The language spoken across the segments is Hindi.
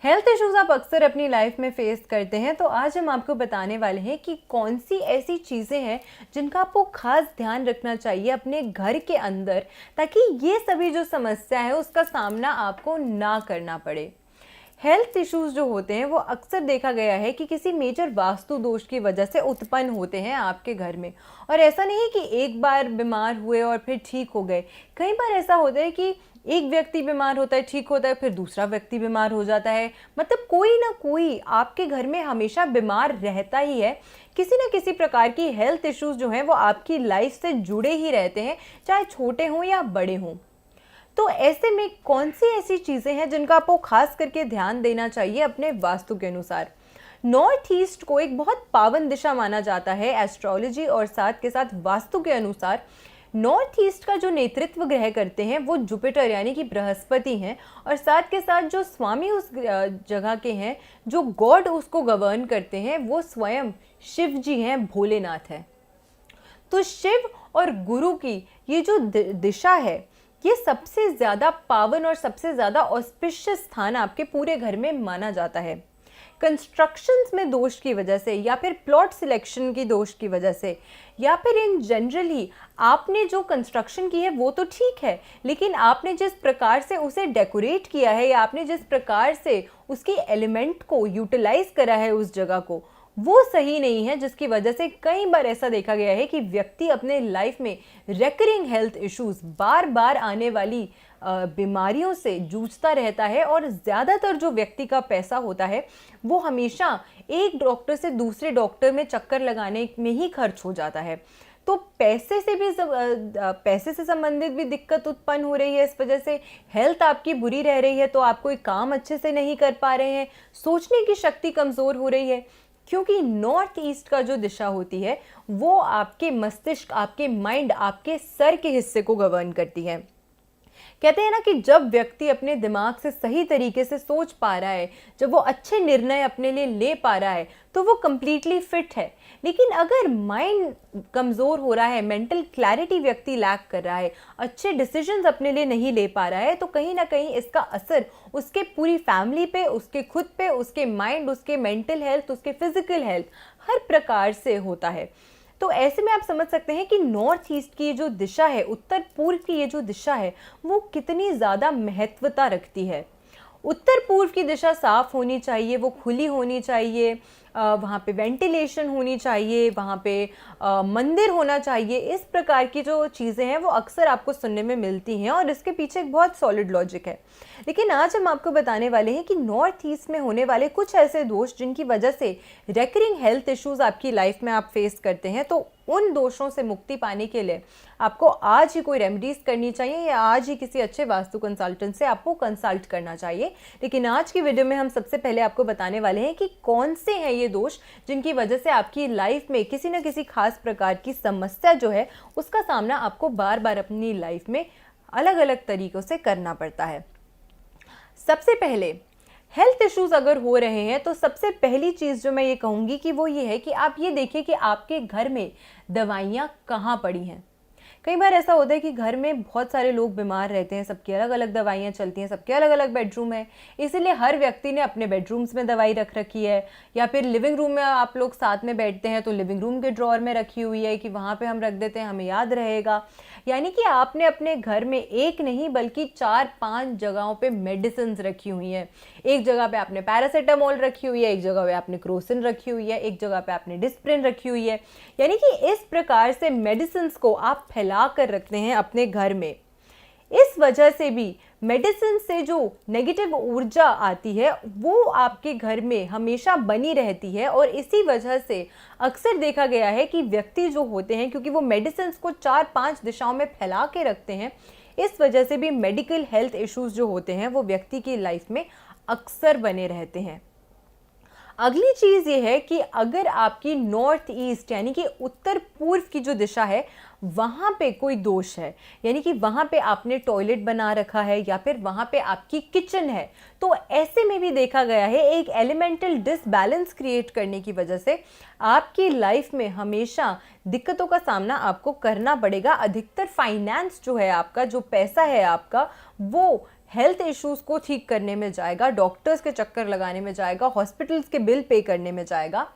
हेल्थ इश्यूज आप अक्सर अपनी लाइफ में फेस करते हैं, तो आज हम आपको बताने वाले हैं कि कौन सी ऐसी चीज़ें हैं जिनका आपको खास ध्यान रखना चाहिए अपने घर के अंदर, ताकि ये सभी जो समस्या है उसका सामना आपको ना करना पड़े। हेल्थ इश्यूज जो होते हैं वो अक्सर देखा गया है कि किसी मेजर वास्तु दोष की वजह से उत्पन्न होते हैं आपके घर में। और ऐसा नहीं है कि एक बार बीमार हुए और फिर ठीक हो गए। कई बार ऐसा होता है कि एक व्यक्ति बीमार होता है, ठीक होता है, फिर दूसरा व्यक्ति बीमार हो जाता है। मतलब कोई ना कोई आपके घर में हमेशा बीमार रहता ही है। किसी न किसी प्रकार की हेल्थ इश्यूज जो हैं वो आपकी लाइफ से जुड़े ही रहते हैं, चाहे छोटे हों या बड़े हों। तो ऐसे में कौन सी ऐसी चीज़ें हैं जिनका आपको खास करके ध्यान देना चाहिए अपने वास्तु के अनुसार। नॉर्थ ईस्ट को एक बहुत पावन दिशा माना जाता है एस्ट्रोलॉजी और साथ के साथ वास्तु के अनुसार। नॉर्थ ईस्ट का जो नेतृत्व ग्रह करते हैं वो जुपिटर यानी कि बृहस्पति हैं, और साथ के साथ जो स्वामी उस जगह के हैं, जो गॉड उसको गवर्न करते हैं, वो स्वयं शिव जी हैं, भोलेनाथ है। तो शिव और गुरु की ये जो दिशा है, ये सबसे ज़्यादा पावन और सबसे ज़्यादा ऑस्पिशियस स्थान आपके पूरे घर में माना जाता है। कंस्ट्रक्शंस में दोष की वजह से, या फिर प्लॉट सिलेक्शन की दोष की वजह से, या फिर इन जनरली आपने जो कंस्ट्रक्शन की है वो तो ठीक है, लेकिन आपने जिस प्रकार से उसे डेकोरेट किया है या आपने जिस प्रकार से उसकी एलिमेंट को यूटिलाइज करा है उस जगह को, वो सही नहीं है, जिसकी वजह से कई बार ऐसा देखा गया है कि व्यक्ति अपने लाइफ में रेकरिंग हेल्थ इश्यूज, बार बार आने वाली बीमारियों से जूझता रहता है। और ज़्यादातर जो व्यक्ति का पैसा होता है वो हमेशा एक डॉक्टर से दूसरे डॉक्टर में चक्कर लगाने में ही खर्च हो जाता है। तो पैसे से संबंधित भी दिक्कत उत्पन्न हो रही है। इस वजह से हेल्थ आपकी बुरी रह रही है, तो आप कोई काम अच्छे से नहीं कर पा रहे हैं, सोचने की शक्ति कमज़ोर हो रही है। क्योंकि नॉर्थ ईस्ट का जो दिशा होती है वो आपके मस्तिष्क, आपके माइंड, आपके सर के हिस्से को गवर्न करती है। कहते हैं ना कि जब व्यक्ति अपने दिमाग से सही तरीके से सोच पा रहा है, जब वो अच्छे निर्णय अपने लिए ले पा रहा है, तो वो कंप्लीटली फिट है। लेकिन अगर माइंड कमज़ोर हो रहा है, मेंटल क्लैरिटी व्यक्ति लैक कर रहा है, अच्छे डिसीजंस अपने लिए नहीं ले पा रहा है, तो कहीं ना कहीं इसका असर उसके पूरी फैमिली पे, उसके खुद पे, उसके माइंड, उसके मेंटल हेल्थ, उसके फिजिकल हेल्थ, हर प्रकार से होता है। तो ऐसे में आप समझ सकते हैं कि नॉर्थ ईस्ट की ये जो दिशा है, उत्तर पूर्व की ये जो दिशा है, वो कितनी ज़्यादा महत्वता रखती है। उत्तर पूर्व की दिशा साफ होनी चाहिए, वो खुली होनी चाहिए, वहाँ पे वेंटिलेशन होनी चाहिए, वहाँ पे मंदिर होना चाहिए। इस प्रकार की जो चीज़ें हैं वो अक्सर आपको सुनने में मिलती हैं, और इसके पीछे एक बहुत सॉलिड लॉजिक है। लेकिन आज हम आपको बताने वाले हैं कि नॉर्थ ईस्ट में होने वाले कुछ ऐसे दोष जिनकी वजह से रेकरिंग हेल्थ इश्यूज आपकी लाइफ में आप फेस करते हैं, तो उन दोषों से मुक्ति पाने के लिए आपको आज ही कोई रेमेडीज करनी चाहिए, या आज ही किसी अच्छे वास्तु कंसल्टेंट से आपको कंसल्ट करना चाहिए। लेकिन आज की वीडियो में हम सबसे पहले आपको बताने वाले हैं कि कौन से हैं ये दोष जिनकी वजह से आपकी लाइफ में किसी न किसी खास प्रकार की समस्या जो है उसका सामना आपको बार बार अपनी लाइफ में अलग अलग तरीकों से करना पड़ता है। सबसे पहले, हेल्थ इश्यूज अगर हो रहे हैं तो सबसे पहली चीज़ जो मैं ये कहूँगी कि वो ये है कि आप ये देखिए कि आपके घर में दवाइयाँ कहाँ पड़ी हैं। कई बार ऐसा होता है कि घर में बहुत सारे लोग बीमार रहते हैं, सबकी अलग अलग दवाइयाँ चलती हैं, सबके अलग अलग बेडरूम है, इसीलिए हर व्यक्ति ने अपने बेडरूम्स में दवाई रख रखी है। या फिर लिविंग रूम में आप लोग साथ में बैठते हैं तो लिविंग रूम के ड्रॉअर में रखी हुई है कि वहाँ पे हम रख देते हैं, हमें याद रहेगा। यानी कि आपने अपने घर में एक नहीं बल्कि 4-5 जगहों पे मेडिसिन रखी हुई हैं। एक जगह पे आपने पैरासीटामोल रखी हुई है, एक जगह पे आपने क्रोसिन रखी हुई है, एक जगह पे आपने डिस्प्रिन रखी हुई है। यानी कि इस प्रकार से मेडिसिन को आप फैला कर रखते हैं अपने घर में। इस वजह से भी मेडिसिन से जो नेगेटिव ऊर्जा आती है वो आपके घर में हमेशा बनी रहती है, और इसी वजह से अक्सर देखा गया है कि व्यक्ति जो होते हैं, क्योंकि वो मेडिसिन को 4-5 दिशाओं में फैला के रखते हैं, इस वजह से भी मेडिकल हेल्थ इश्यूज जो होते हैं वो व्यक्ति की लाइफ में अक्सर बने रहते हैं। अगली चीज़ ये है कि अगर आपकी नॉर्थ ईस्ट यानी कि उत्तर पूर्व की जो दिशा है वहाँ पे कोई दोष है, यानी कि वहाँ पे आपने टॉयलेट बना रखा है या फिर वहाँ पे आपकी किचन है, तो ऐसे में भी देखा गया है एक एलिमेंटल डिसबैलेंस क्रिएट करने की वजह से आपकी लाइफ में हमेशा दिक्कतों का सामना आपको करना पड़ेगा। अधिकतर फाइनेंस जो है आपका, जो पैसा है आपका, वो हेल्थ इश्यूज को ठीक करने में जाएगा, डॉक्टर्स के चक्कर लगाने में जाएगा, हॉस्पिटल्स के बिल पे करने में जाएगा।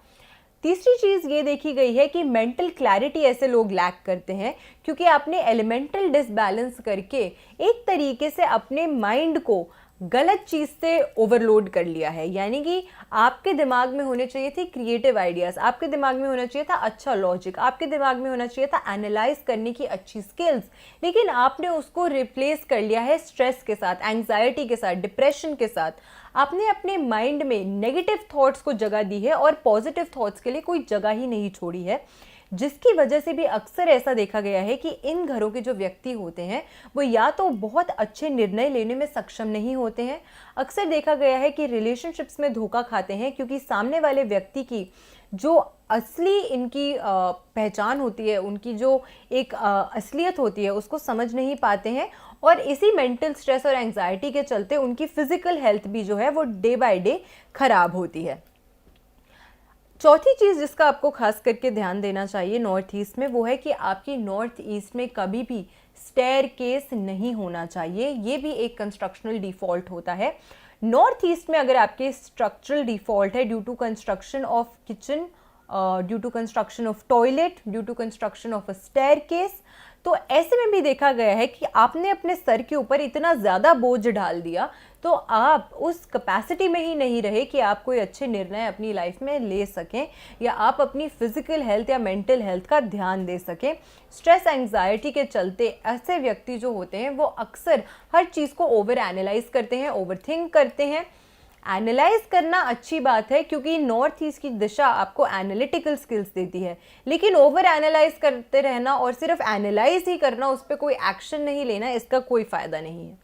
तीसरी चीज़ ये देखी गई है कि मेंटल क्लैरिटी ऐसे लोग लैक करते हैं क्योंकि आपने एलिमेंटल डिसबैलेंस करके एक तरीके से अपने माइंड को गलत चीज़ से ओवरलोड कर लिया है। यानी कि आपके दिमाग में होने चाहिए थे क्रिएटिव आइडियाज़, आपके दिमाग में होना चाहिए था अच्छा लॉजिक, आपके दिमाग में होना चाहिए था एनालाइज करने की अच्छी स्किल्स, लेकिन आपने उसको रिप्लेस कर लिया है स्ट्रेस के साथ, एंग्जाइटी के साथ, डिप्रेशन के साथ। आपने अपने माइंड में नेगेटिव थॉट्स को जगह दी है और पॉजिटिव थॉट्स के लिए कोई जगह ही नहीं छोड़ी है, जिसकी वजह से भी अक्सर ऐसा देखा गया है कि इन घरों के जो व्यक्ति होते हैं वो या तो बहुत अच्छे निर्णय लेने में सक्षम नहीं होते हैं। अक्सर देखा गया है कि रिलेशनशिप्स में धोखा खाते हैं क्योंकि सामने वाले व्यक्ति की जो असली इनकी पहचान होती है, उनकी जो एक असलियत होती है, उसको समझ नहीं पाते हैं और इसी मेंटल स्ट्रेस और एंग्जाइटी के चलते उनकी फिजिकल हेल्थ भी जो है वो डे बाय डे खराब होती है। चौथी चीज़ जिसका आपको खास करके ध्यान देना चाहिए नॉर्थ ईस्ट में, वो है कि आपकी नॉर्थ ईस्ट में कभी भी स्टेयरकेस नहीं होना चाहिए। ये भी एक कंस्ट्रक्शनल डिफॉल्ट होता है। नॉर्थ ईस्ट में अगर आपके स्ट्रक्चरल डिफॉल्ट है due to construction of kitchen, due to construction of toilet, due to construction of a staircase, तो ऐसे में भी देखा गया है कि आपने अपने सर के ऊपर इतना ज़्यादा बोझ डाल दिया तो आप उस कैपेसिटी में ही नहीं रहे कि आप कोई अच्छे निर्णय अपनी लाइफ में ले सकें या आप अपनी फिजिकल हेल्थ या मेंटल हेल्थ का ध्यान दे सकें। स्ट्रेस एंग्जाइटी के चलते ऐसे व्यक्ति जो होते हैं वो अक्सर हर चीज़ को ओवर एनालाइज करते हैं, ओवर थिंक करते हैं। एनालाइज करना अच्छी बात है क्योंकि नॉर्थ ईस्ट की दिशा आपको एनालिटिकल स्किल्स देती है, लेकिन ओवर एनालाइज करते रहना और सिर्फ एनालाइज ही करना, उस पर कोई एक्शन नहीं लेना, इसका कोई फ़ायदा नहीं है।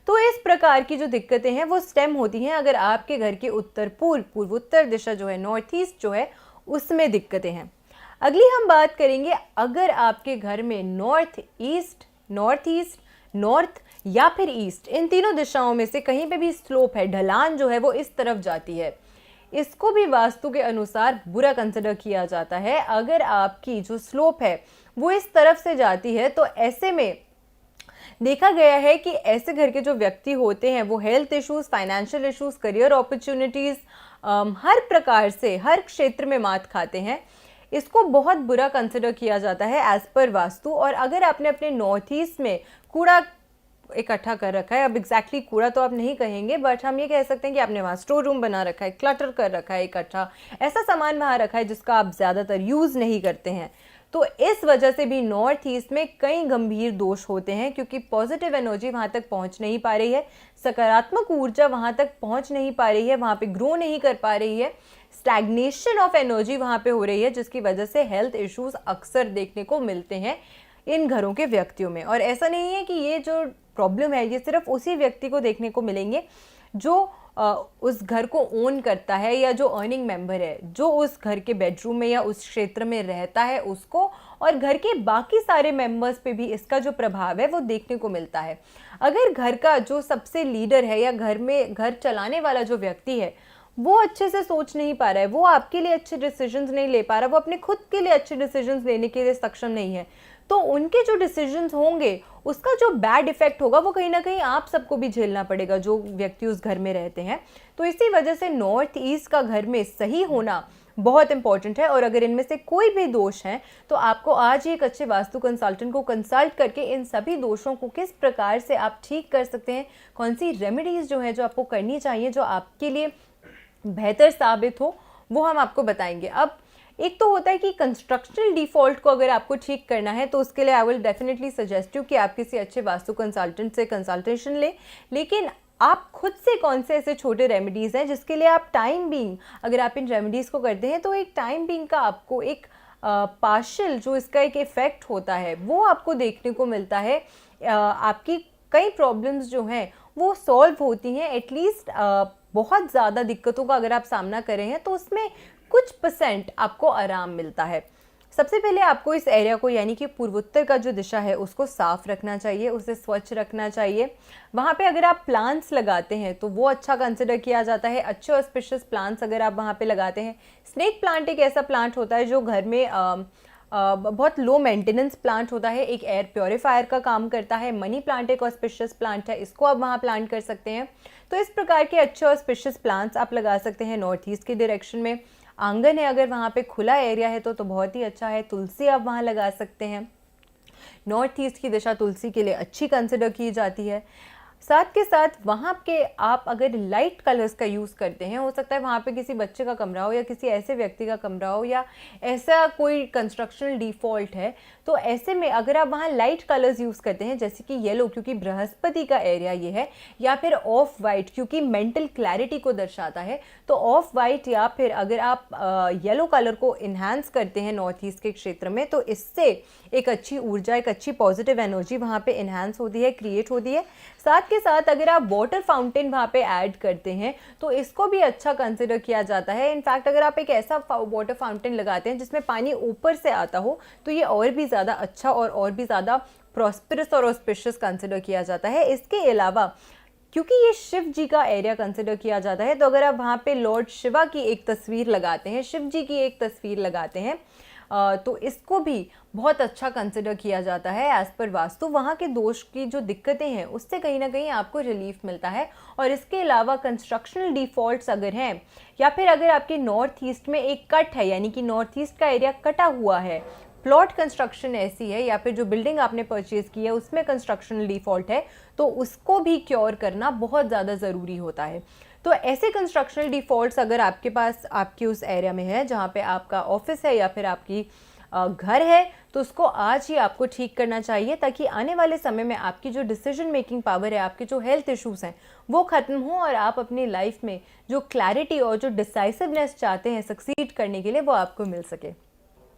तो इस प्रकार की जो दिक्कतें हैं वो स्टेम होती हैं अगर आपके घर के उत्तर पूर्व, पूर्वोत्तर दिशा जो है, नॉर्थ ईस्ट जो है, उसमें दिक्कतें हैं। अगली हम बात करेंगे अगर आपके घर में north east, north east, north या फिर ईस्ट, इन तीनों दिशाओं में से कहीं पे भी स्लोप है, ढलान जो है वो इस तरफ जाती है, इसको भी वास्तु के अनुसार बुरा कंसिडर किया जाता है। अगर आपकी जो स्लोप है वो इस तरफ से जाती है तो ऐसे में देखा गया है कि ऐसे घर के जो व्यक्ति होते हैं वो health issues, financial issues, career opportunities, हर प्रकार से हर क्षेत्र में मात खाते हैं। इसको बहुत बुरा कंसिडर किया जाता है एज पर वास्तु। और अगर आपने अपने नॉर्थ ईस्ट में कूड़ा इकट्ठा कर रखा है, अब एग्जैक्टली कूड़ा तो आप नहीं कहेंगे बट हम ये कह सकते हैं कि आपने वहाँ स्टोर रूम बना रखा है, क्लटर कर रखा है, इकट्ठा ऐसा सामान वहाँ रखा है जिसका आप ज़्यादातर यूज़ नहीं करते हैं, तो इस वजह से भी नॉर्थ ईस्ट में कई गंभीर दोष होते हैं क्योंकि पॉजिटिव एनर्जी वहाँ तक पहुँच नहीं पा रही है, सकारात्मक ऊर्जा वहाँ तक पहुँच नहीं पा रही है, वहाँ पे ग्रो नहीं कर पा रही है, स्टैग्नेशन ऑफ एनर्जी वहाँ पे हो रही है, जिसकी वजह से हेल्थ इश्यूज अक्सर देखने को मिलते हैं इन घरों के व्यक्तियों में। और ऐसा नहीं है कि ये जो प्रॉब्लम है ये सिर्फ उसी व्यक्ति को देखने को मिलेंगे जो उस घर को ओन करता है या जो अर्निंग मेंबर है, जो उस घर के बेडरूम में या उस क्षेत्र में रहता है उसको, और घर के बाकी सारे मेंबर्स पे भी इसका जो प्रभाव है वो देखने को मिलता है। अगर घर का जो सबसे लीडर है या घर में घर चलाने वाला जो व्यक्ति है वो अच्छे से सोच नहीं पा रहा है, वो आपके लिए अच्छे डिसीजंस नहीं ले पा रहा, वो अपने खुद के लिए अच्छे डिसीजंस लेने के लिए सक्षम नहीं है, तो उनके जो डिसीजंस होंगे उसका जो बैड इफेक्ट होगा वो कहीं ना कहीं आप सबको भी झेलना पड़ेगा जो व्यक्ति उस घर में रहते हैं। तो इसी वजह से नॉर्थ ईस्ट का घर में सही होना बहुत इंपॉर्टेंट है। और अगर इनमें से कोई भी दोष है तो आपको आज ही एक अच्छे वास्तु कंसल्टेंट को कंसल्ट करके इन सभी दोषों को किस प्रकार से आप ठीक कर सकते हैं, कौन सी रेमेडीज जो है जो आपको करनी चाहिए जो आपके लिए बेहतर साबित हो, वो हम आपको बताएंगे। अब एक तो होता है कि कंस्ट्रक्शनल डिफॉल्ट को अगर आपको ठीक करना है तो उसके लिए I will definitely suggest you कि आप किसी अच्छे वास्तु कंसल्टेंट से कंसल्टेशन लें, लेकिन आप खुद से कौन से ऐसे छोटे रेमेडीज़ हैं जिसके लिए आप टाइम बीइंग, अगर आप इन रेमेडीज़ को करते हैं तो एक टाइम बीइंग का आपको एक पार्शियल जो इसका एक इफ़ेक्ट होता है वो आपको देखने को मिलता है। आपकी कई प्रॉब्लम्स जो हैं वो सॉल्व होती हैं, एटलीस्ट बहुत ज़्यादा दिक्कतों का अगर आप सामना कर रहे हैं तो उसमें कुछ % आपको आराम मिलता है। सबसे पहले आपको इस एरिया को यानी कि पूर्वोत्तर का जो दिशा है उसको साफ रखना चाहिए, उसे स्वच्छ रखना चाहिए। वहाँ पे अगर आप प्लांट्स लगाते हैं तो वो अच्छा कंसिडर किया जाता है, अच्छे ऑस्पिशियस प्लांट्स अगर आप वहाँ पे लगाते हैं। स्नेक प्लांट एक ऐसा प्लांट होता है जो घर में बहुत लो मेंटेनेंस प्लांट होता है, एक एयर प्योरीफायर का काम करता है। मनी प्लांट एक ऑस्पिशियस प्लांट है, इसको आप वहाँ प्लांट कर सकते हैं। तो इस प्रकार के अच्छे ऑस्पिशियस प्लांट्स आप लगा सकते हैं नॉर्थ ईस्ट की डायरेक्शन में। आंगन है, अगर वहाँ पे खुला एरिया है तो बहुत ही अच्छा है। तुलसी आप वहाँ लगा सकते हैं। नॉर्थ ईस्ट की दिशा तुलसी के लिए अच्छी कंसिडर की जाती है। साथ के साथ वहाँ के आप अगर लाइट कलर्स का यूज़ करते हैं, हो सकता है वहाँ पे किसी बच्चे का कमरा हो या किसी ऐसे व्यक्ति का कमरा हो या ऐसा कोई कंस्ट्रक्शनल डिफ़ॉल्ट है, तो ऐसे में अगर आप वहाँ लाइट कलर्स यूज़ करते हैं जैसे कि येलो क्योंकि बृहस्पति का एरिया ये है, या फिर ऑफ वाइट क्योंकि मेंटल क्लैरिटी को दर्शाता है, तो ऑफ वाइट या फिर अगर आप येलो कलर को इन्हांस करते हैं नॉर्थ ईस्ट के क्षेत्र में, तो इससे एक अच्छी ऊर्जा, एक अच्छी पॉजिटिव एनर्जी वहाँ पे इन्हांस होती है, क्रिएट होती है। साथ के साथ अगर आप वाटर फाउंटेन वहाँ पे ऐड करते हैं तो इसको भी अच्छा कंसिडर किया जाता है। इनफैक्ट अगर आप एक ऐसा वाटर फाउंटेन लगाते हैं जिसमें पानी ऊपर से आता हो तो ये और भी ज़्यादा अच्छा और भी ज़्यादा प्रॉस्पेरस और ऑस्पिशियस कंसिडर किया जाता है। इसके अलावा क्योंकि ये शिव जी का एरिया कंसिडर किया जाता है, तो अगर आप वहाँ पे लॉर्ड शिवा की एक तस्वीर लगाते हैं, शिव जी की एक तस्वीर लगाते हैं, तो इसको भी बहुत अच्छा कंसिडर किया जाता है एज पर वास्तु। वहाँ के दोष की जो दिक्कतें हैं उससे कहीं ना कहीं आपको रिलीफ मिलता है। और इसके अलावा कंस्ट्रक्शनल डिफॉल्ट्स अगर हैं या फिर अगर आपके नॉर्थ ईस्ट में एक कट है, यानी कि नॉर्थ ईस्ट का एरिया कटा हुआ है, प्लॉट कंस्ट्रक्शन ऐसी है या फिर जो बिल्डिंग आपने परचेज की है उसमें कंस्ट्रक्शनल डिफॉल्ट है, तो उसको भी क्योर करना बहुत ज़्यादा ज़रूरी होता है। तो ऐसे कंस्ट्रक्शनल डिफॉल्ट्स अगर आपके पास आपके उस एरिया में है जहाँ पे आपका ऑफिस है या फिर आपकी घर है, तो उसको आज ही आपको ठीक करना चाहिए ताकि आने वाले समय में आपकी जो डिसीजन मेकिंग पावर है, आपके जो हेल्थ इश्यूज़ हैं वो ख़त्म हो और आप अपनी लाइफ में जो क्लैरिटी और जो डिसाइसिवनेस चाहते हैं सक्सीड करने के लिए वो आपको मिल सके।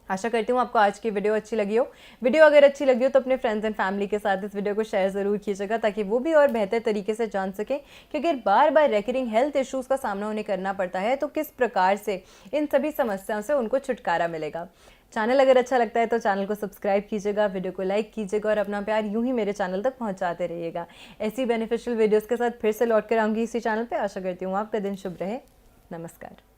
आशा करती हूँ आपको आज की वीडियो अच्छी लगी हो। वीडियो अगर अच्छी लगी हो तो अपने फ्रेंड्स एंड फैमिली के साथ इस वीडियो को शेयर ज़रूर कीजिएगा ताकि वो भी और बेहतर तरीके से जान सकें कि अगर बार बार रेकरिंग हेल्थ इश्यूज़ का सामना उन्हें करना पड़ता है तो किस प्रकार से इन सभी समस्याओं से उनको छुटकारा मिलेगा। चैनल अगर अच्छा लगता है तो चैनल को सब्सक्राइब कीजिएगा, वीडियो को लाइक कीजिएगा और अपना प्यार यूं ही मेरे चैनल तक पहुंचाते रहिएगा। ऐसी बेनिफिशियल वीडियोस के साथ फिर से लौट कर आऊँगी इसी चैनल पे। आशा करती हूँ आपका दिन शुभ रहे। नमस्कार।